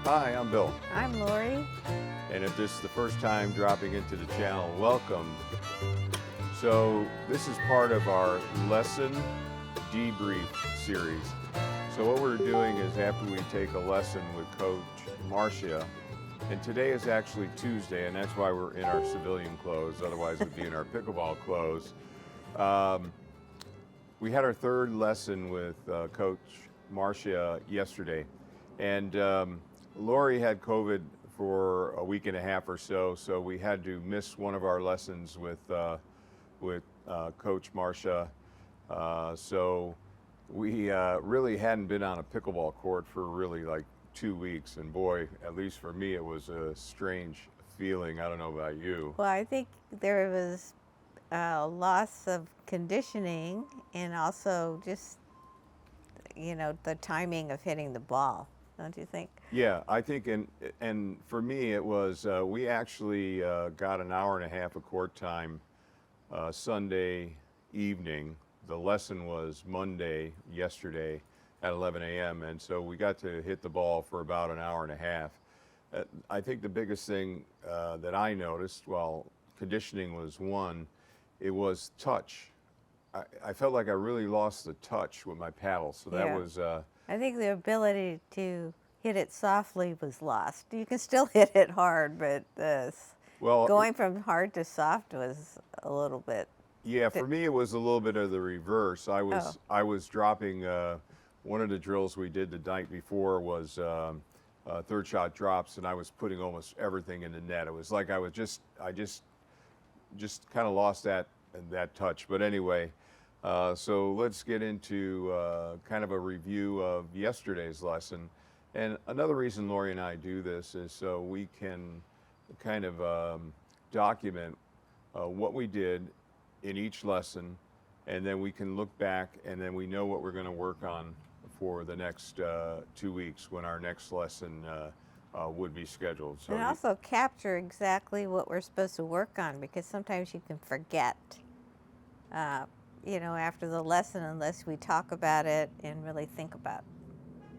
Hi, I'm Bill, I'm Laurie. and if this is the first time dropping into the channel, welcome. So this is part of our lesson debrief series. So what we're doing is after we take a lesson with Coach Marcia, and today is actually Tuesday, and that's why we're in our civilian clothes, otherwise we'd be in our pickleball clothes. We had our third lesson with Coach Marcia yesterday, and Laurie had COVID for a week and a half or so, so we had to miss one of our lessons with Coach Marcia. So we really hadn't been on a pickleball court for really like 2 weeks, and boy, at least for me, it was a strange feeling. I don't know about you. Well, I think there was a loss of conditioning and also just, the timing of hitting the ball, don't you think? Yeah, I think, and for me, it was we actually got an hour and a half of court time Sunday evening. The lesson was Monday, yesterday, at 11 a.m., and so we got to hit the ball for about an hour and a half. I think the biggest thing that I noticed, while conditioning was one, it was touch. I felt like I really lost the touch with my paddle, so that Yeah. was. I think the ability to hit it softly was lost. You can still hit it hard, but Well, going from hard to soft was a little bit. yeah, for me it was a little bit of the reverse. Oh. I was dropping one of the drills we did the night before was third shot drops, and I was putting almost everything in the net. It was like I just kind of lost that touch. But anyway, so let's get into kind of a review of yesterday's lesson. And another reason Laurie and I do this is so we can kind of document what we did in each lesson, and then we can look back, and then we know what we're going to work on for the next 2 weeks when our next lesson would be scheduled. So And also capture exactly what we're supposed to work on, because sometimes you can forget, after the lesson, unless we talk about it and really think about it.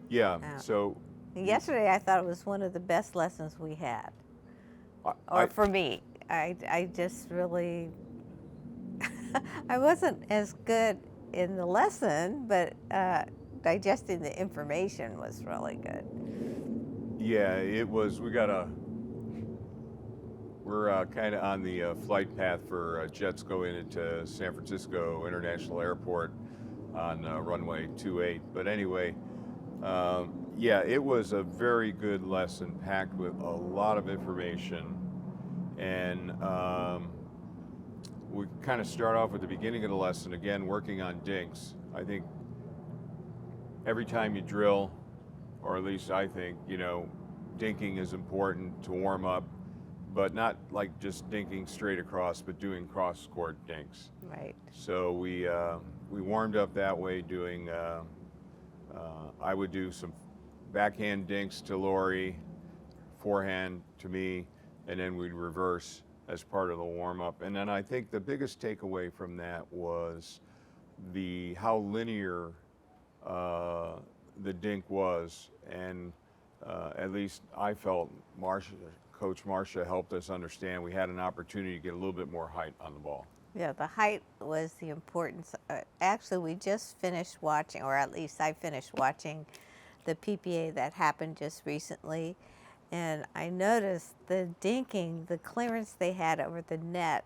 yeah, so Yesterday, I thought it was one of the best lessons we had. Or for me, I just really, I wasn't as good in the lesson, but digesting the information was really good. yeah, it was. We're kind of on the flight path for jets going into San Francisco International Airport on runway 28. But anyway, yeah, it was a very good lesson packed with a lot of information. And we kind of start off at the beginning of the lesson, again, working on dinks. I think every time you drill, or at least I think, dinking is important to warm up, but not like just dinking straight across, but doing cross-court dinks. Right. So we warmed up that way, doing, I would do some backhand dinks to Laurie, forehand to me, and then we'd reverse as part of the warm-up. And then I think the biggest takeaway from that was how linear the dink was, and at least I felt Coach Marcia helped us understand we had an opportunity to get a little bit more height on the ball. Yeah, the height was the importance. Actually, we just finished watching, or at least I finished watching, the PPA that happened just recently. And I noticed the dinking, the clearance they had over the net.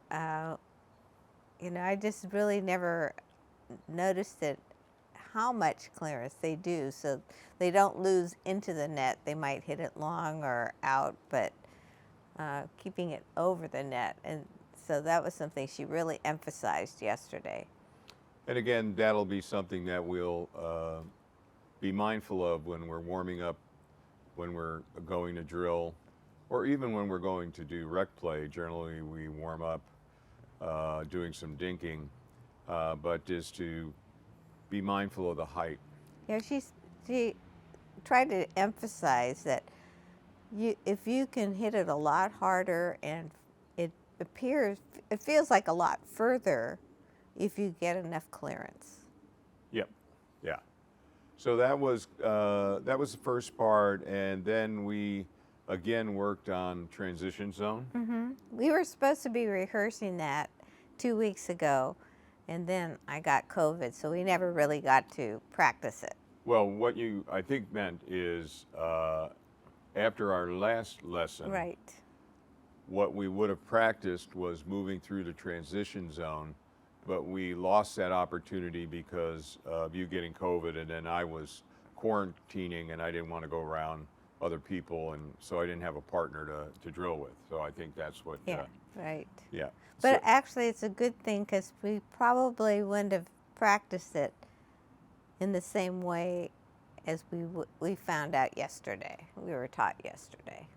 I just really never noticed it, how much clearance they do. So they don't lose into the net. They might hit it long or out, but keeping it over the net. And so that was something she really emphasized yesterday. And again, that'll be something that we'll be mindful of when we're warming up, when we're going to drill, or even when we're going to do rec play. Generally, we warm up doing some dinking, but just to be mindful of the height. Yeah, she tried to emphasize that if you can hit it a lot harder and it feels like a lot further if you get enough clearance. Yep, yeah. So that was the first part, and then we again worked on transition zone. We were supposed to be rehearsing that 2 weeks ago, and then I got COVID, so we never really got to practice it. Well, what you I think meant is after our last lesson, Right. what we would have practiced was moving through the transition zone, but we lost that opportunity because of you getting COVID, and then I was quarantining, and I didn't want to go around other people, and so I didn't have a partner to drill with. So I think that's what. Yeah. Right. Yeah. But So- actually, it's a good thing because we probably wouldn't have practiced it in the same way as we found out yesterday. We were taught yesterday.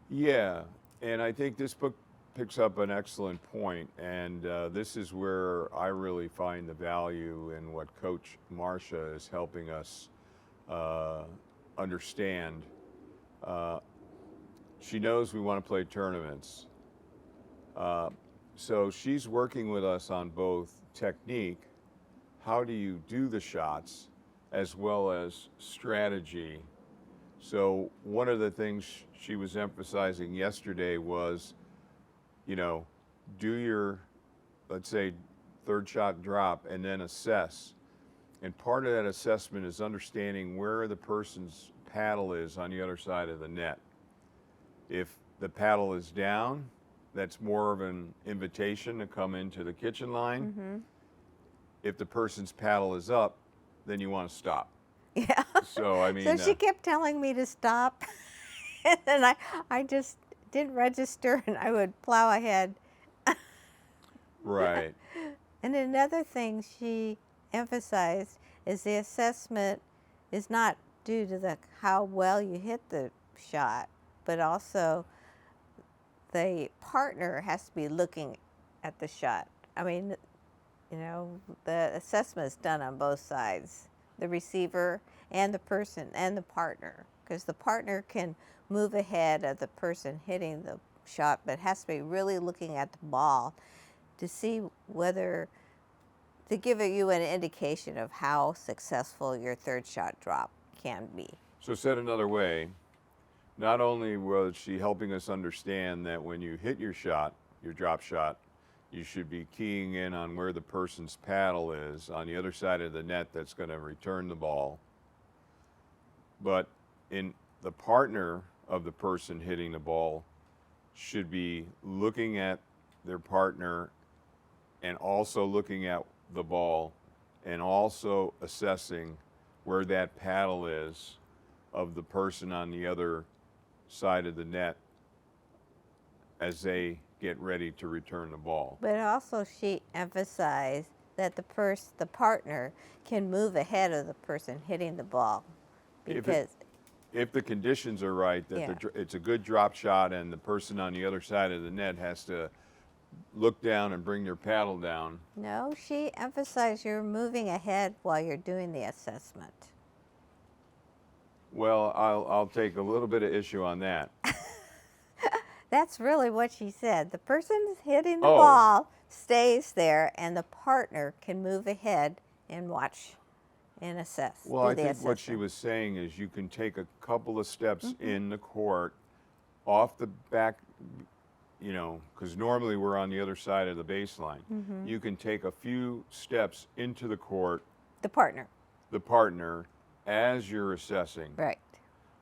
Yeah, and I think this book picks up an excellent point, and this is where I really find the value in what Coach Marcia is helping us understand. She knows we want to play tournaments, so she's working with us on both technique, how do you do the shots, as well as strategy. So one of the things she was emphasizing yesterday was, do your, let's say, third shot drop and then assess. And part of that assessment is understanding where the person's paddle is on the other side of the net. If the paddle is down, that's more of an invitation to come into the kitchen line. If the person's paddle is up, then you want to stop. Yeah. So, I mean. So she kept telling me to stop, and then I just didn't register, and I would plow ahead. Right. And another thing she emphasized is the assessment is not due to how well you hit the shot, but also the partner has to be looking at the shot. I mean, the assessment is done on both sides, the receiver and the person and the partner, because the partner can move ahead of the person hitting the shot, but has to be really looking at the ball to see whether, to give you an indication of how successful your third shot drop can be. So said another way, not only was she helping us understand that when you hit your shot, your drop shot, you should be keying in on where the person's paddle is on the other side of the net that's going to return the ball. But in the partner of the person hitting the ball should be looking at their partner and also looking at the ball and also assessing where that paddle is of the person on the other side of the net as they get ready to return the ball. But also she emphasized that the partner can move ahead of the person hitting the ball, because If the conditions are right, that it's a good drop shot and the person on the other side of the net has to look down and bring their paddle down. No, she emphasized you're moving ahead while you're doing the assessment. Well, I'll take a little bit of issue on that. That's really what she said. The person hitting the Oh. ball stays there, and the partner can move ahead and watch and assess. Well, do I the think what she assessment. was saying is you can take a couple of steps in the court off the back, because normally we're on the other side of the baseline. You can take a few steps into the court, The partner. the partner, as you're assessing. Right.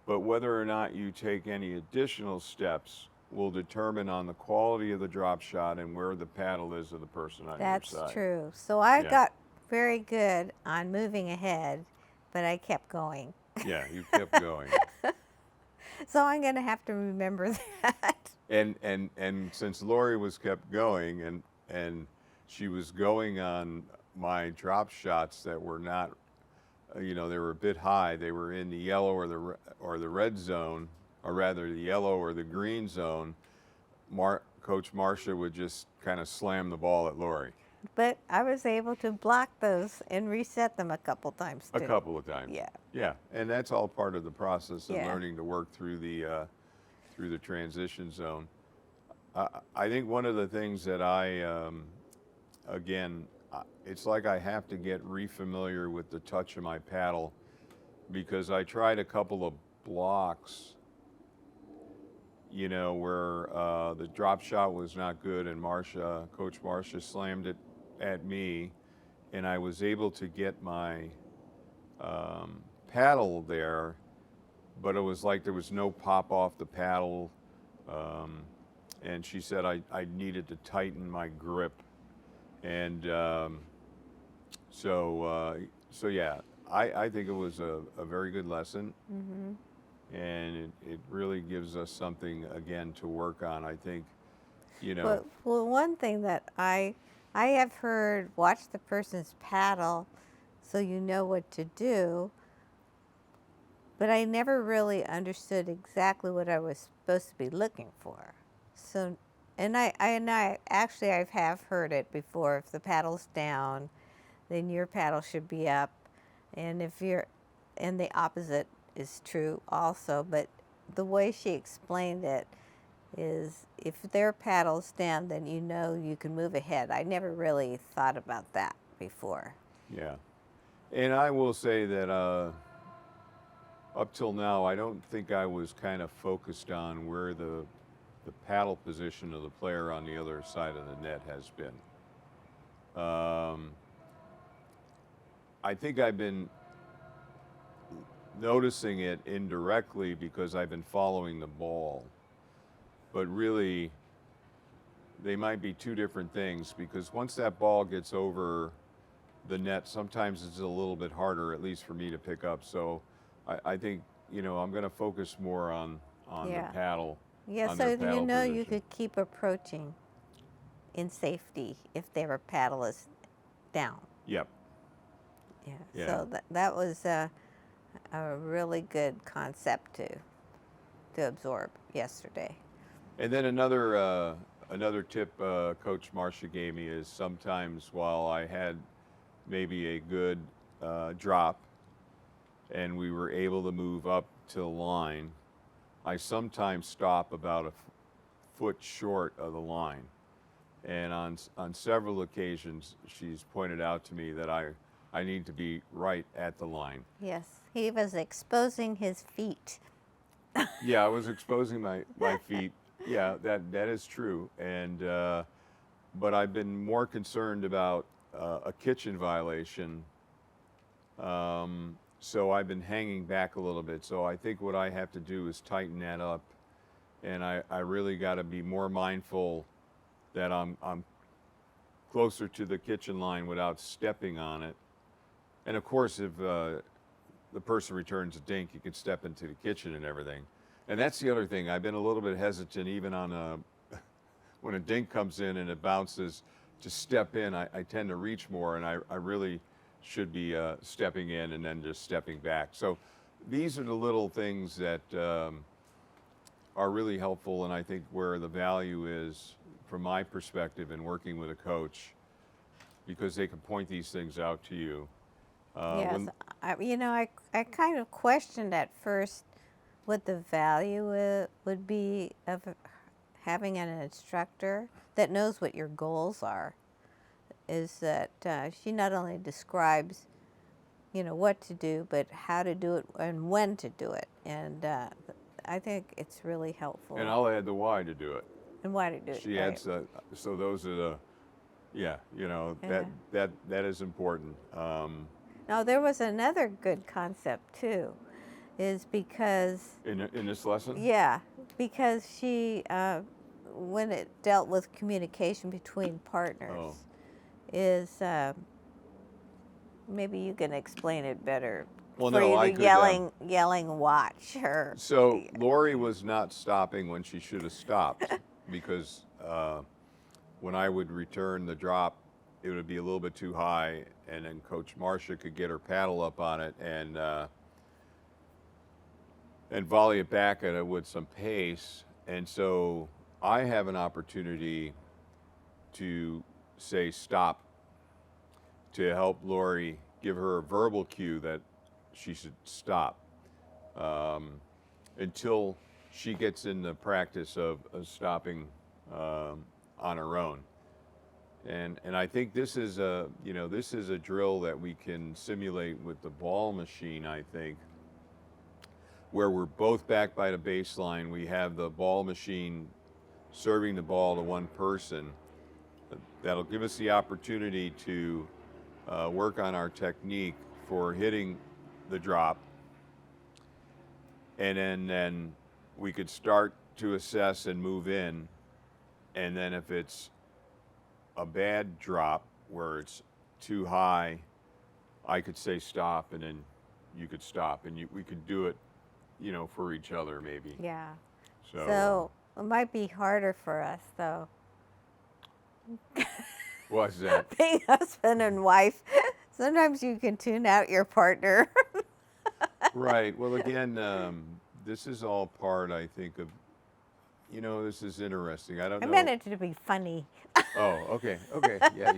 But whether or not you take any additional steps will determine on the quality of the drop shot and where the paddle is of the person on That's your side. true. So I Yeah. got very good on moving ahead, but I kept going. Yeah, you kept going. So I'm going to have to remember that. And since Laurie was kept going and she was going on my drop shots that were not, they were a bit high. They were in the yellow or the red zone, or rather the yellow or the green zone. Coach Marcia would just kind of slam the ball at Laurie. But I was able to block those and reset them a couple times too. A couple of times. Yeah. Yeah, and that's all part of the process of Yeah. learning to work through the transition zone. I think one of the things that it's like I have to get re-familiar with the touch of my paddle, because I tried a couple of blocks, where the drop shot was not good, and Coach Marcia slammed it at me, and I was able to get my paddle there, but it was like there was no pop off the paddle, and she said I needed to tighten my grip, and so yeah, I think it was a very good lesson. And it really gives us something again to work on. I think, Well, one thing that I have heard, watch the person's paddle so you know what to do, but I never really understood exactly what I was supposed to be looking for. So, and I actually I have heard it before. If the paddle's down, then your paddle should be up, and and the opposite is true also. But the way she explained it is, if their paddle's down, then you can move ahead. I never really thought about that before. yeah. And I will say that up till now, I don't think I was kind of focused on where the paddle position of the player on the other side of the net has been. I think I've been noticing it indirectly because I've been following the ball. But really, they might be two different things, because once that ball gets over the net, sometimes it's a little bit harder, at least for me, to pick up. So I think, I'm going to focus more on Yeah. the paddle. Yeah, on so their paddle you position. could keep approaching in safety if their paddle is down. Yep. Yeah. Yeah. So that was a really good concept to absorb yesterday. And then another tip Coach Marcia gave me is, sometimes while I had maybe a good drop and we were able to move up to the line, I sometimes stop about a foot short of the line. And on several occasions, she's pointed out to me that I need to be right at the line. Yes, he was exposing his feet. Yeah, I was exposing my feet. Yeah, that is true. And but I've been more concerned about a kitchen violation. So I've been hanging back a little bit. So I think what I have to do is tighten that up, and I really got to be more mindful that I'm closer to the kitchen line without stepping on it. And of course, if the person returns a dink, you can step into the kitchen and everything. And that's the other thing. I've been a little bit hesitant, even on when a dink comes in and it bounces, to step in. I tend to reach more, and I really should be stepping in and then just stepping back. So these are the little things that are really helpful, and I think where the value is, from my perspective, in working with a coach, because they can point these things out to you. Yes, I kind of questioned at first what the value would be of having an instructor that knows what your goals are. Is that she not only describes, what to do, but how to do it and when to do it. And I think it's really helpful. And I'll add the why to do it. And why to do it. She right. adds so those are the, yeah, that is important. Now, there was another good concept too, is because In this lesson? yeah, because she when it dealt with communication between partners, is maybe you can explain it better. Well, for no, you I to could. yelling, watch her. So Laurie was not stopping when she should have stopped, because when I would return the drop, it would be a little bit too high, and then Coach Marcia could get her paddle up on it and volley it back at it with some pace. And so I have an opportunity to say stop, to help Laurie, give her a verbal cue that she should stop, until she gets in the practice of stopping on her own. And I think this is a, this is a drill that we can simulate with the ball machine, I think, where we're both back by the baseline. We have the ball machine serving the ball to one person. That'll give us the opportunity to work on our technique for hitting the drop. And then we could start to assess and move in. And then if it's a bad drop where it's too high, I could say stop, and then you could stop, and we could do it, for each other maybe. Yeah. So it might be harder for us, though. what's that? Being husband and wife, sometimes you can tune out your partner. Right. Well, again, this is all part, I think, of, this is interesting. I don't know. I meant it to be funny. Oh, okay. Yeah,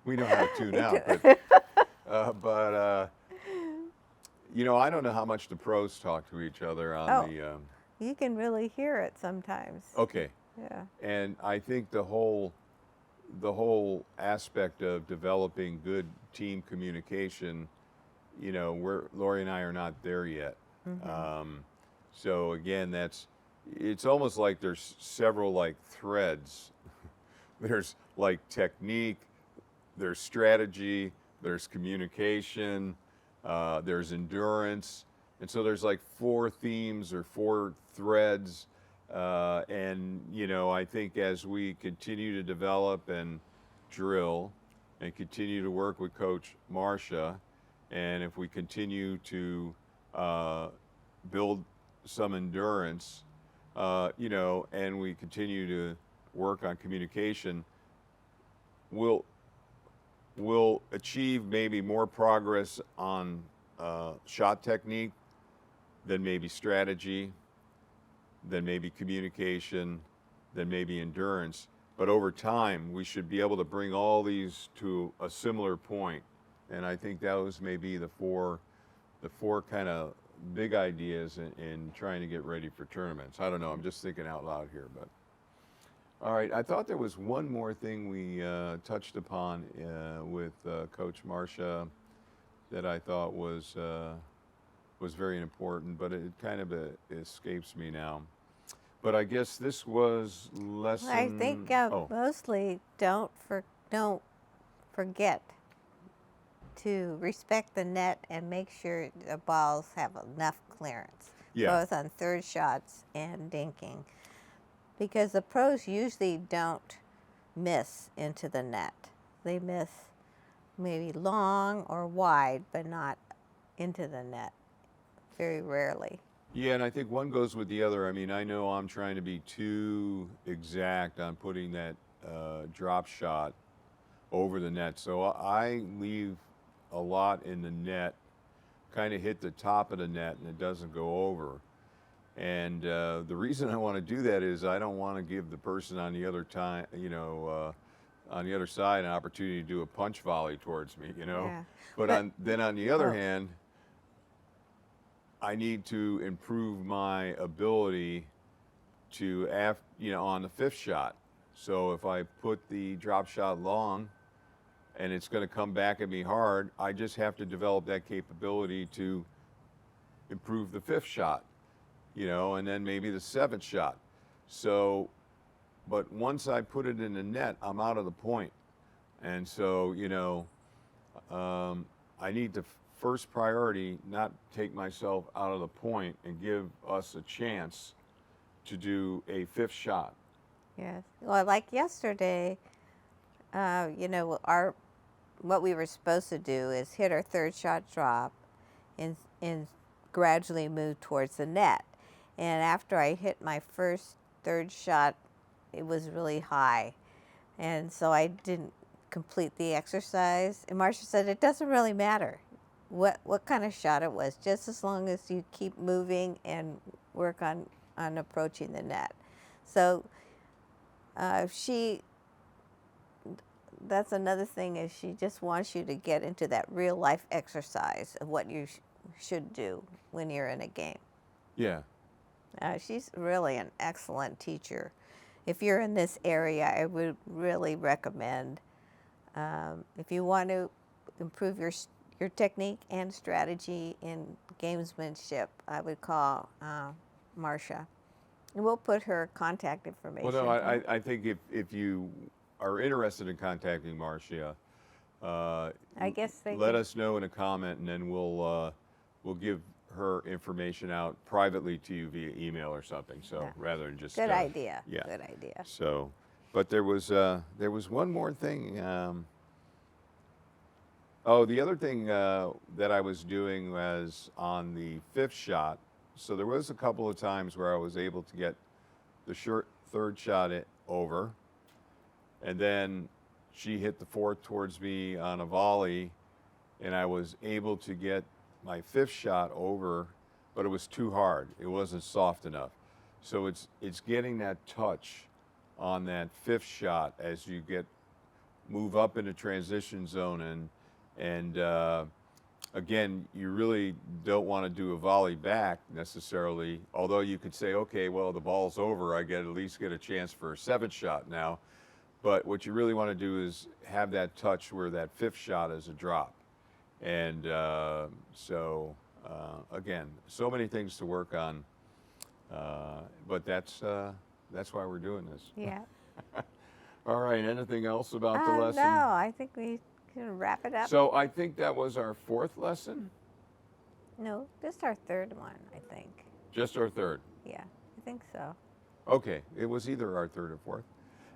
we know how to tune out. But I don't know how much the pros talk to each other on the. You can really hear it sometimes. Okay. Yeah. And I think the whole aspect of developing good team communication, Laurie and I are not there yet. Mm-hmm. So again, it's almost like there's several like threads. There's like technique, there's strategy, there's communication, there's endurance. And so there's like 4 themes or 4 threads. And, I think as we continue to develop and drill and continue to work with Coach Marcia, and if we continue to build some endurance, and we continue to work on communication, we'll achieve maybe more progress on shot technique than maybe strategy, than maybe communication, than maybe endurance. But over time, we should be able to bring all these to a similar point. And I think those may be the four kind of big ideas in trying to get ready for tournaments. I don't know. I'm just thinking out loud here, but all right. I thought there was one more thing we touched upon with Coach Marcia that I thought was very important, but it kind of escapes me now. But I guess this was lesson. I think mostly don't forget to respect the net and make sure the balls have enough clearance, both on third shots and dinking, because the pros usually don't miss into the net. They miss maybe long or wide, but not into the net, very rarely. Yeah, and I think one goes with the other. I mean, I know I'm trying to be too exact on putting that drop shot over the net, so I leave a lot in the net, kind of hit the top of the net, and it doesn't go over. And the reason I want to do that is I don't want to give the person on the other on the other side an opportunity to do a punch volley towards me, Yeah. But then on the other hand, I need to improve my ability to, on the 5th shot. So if I put the drop shot long and it's going to come back at me hard, I just have to develop that capability to improve the 5th shot, and then maybe the 7th shot. So, but once I put it in the net, I'm out of the point. And so, I need to first priority not take myself out of the point and give us a chance to do a 5th shot. Yes. Well, like yesterday, what we were supposed to do is hit our third shot drop and gradually move towards the net. And after I hit my first third shot, it was really high. And so I didn't complete the exercise. And Marcia said, it doesn't really matter what kind of shot it was, just as long as you keep moving and work on approaching the net. So that's another thing, is she just wants you to get into that real life exercise of what you should do when you're in a game. Yeah. She's really an excellent teacher. if you're in this area, I would really recommend, if you want to improve your technique and strategy in gamesmanship, I would call Marcia. And we'll put her contact information. Well, no, I think if you are interested in contacting Marcia, I guess they let could- us know in a comment, and then we'll give her information out privately to you via email or something. So Yeah. rather than just Good idea. Yeah. Good idea. So, but there was one more thing. The other thing that I was doing was on the fifth shot. So there was a couple of times where I was able to get the third shot over, and then she hit the fourth towards me on a volley, and I was able to get my fifth shot over, but it was too hard. It wasn't soft enough. So it's getting that touch on that fifth shot as you move up into transition zone, and again, you really don't want to do a volley back necessarily, although you could say, okay, well, the ball's over, I at least get a chance for a seventh shot now. But what you really want to do is have that touch where that fifth shot is a drop. And again, so many things to work on, but that's why we're doing this. Yeah. All right, anything else about the lesson? No, I think we can wrap it up. So I think that was our fourth lesson? No, this is our third one, I think. Just our third? Yeah, I think so. Okay, it was either our third or fourth.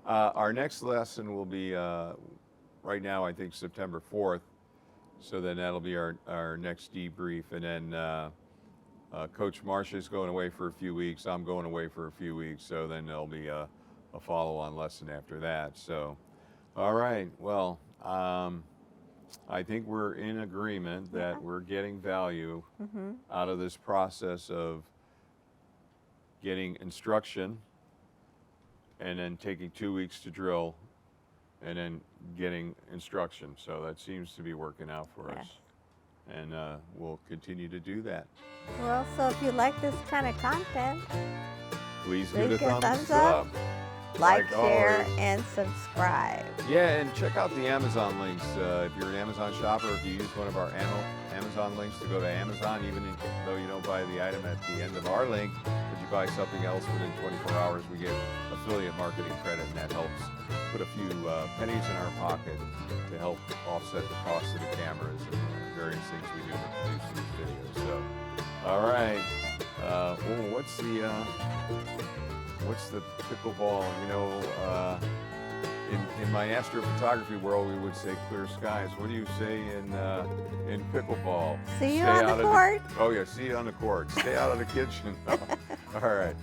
Our next lesson will be, right now, I think September 4th. So then that'll be our next debrief. And then Coach Marcia is going away for a few weeks. I'm going away for a few weeks. So then there'll be a follow-on lesson after that. So, all right. Well, I think we're in agreement that we're getting value out of this process of getting instruction and then taking 2 weeks to drill and then getting instruction. So that seems to be working out for us. And we'll continue to do that. Well, so if you like this kind of content, Please give it a Thumbs thumbs up. up. like, Like share, always. and subscribe. Yeah, and check out the Amazon links. If you're an Amazon shopper, if you use one of our Amazon links to go to Amazon, even though you don't buy the item at the end of our link, but you buy something else within 24 hours, we get affiliate marketing credit, and that helps put a few pennies in our pocket to help offset the cost of the cameras and various things we do to produce these videos. So, all right. What's the pickleball? You know, in my astrophotography world, we would say clear skies. What do you say in pickleball? See you Stay on out the of court. Oh yeah, see you on the court. Stay out of the kitchen. All right.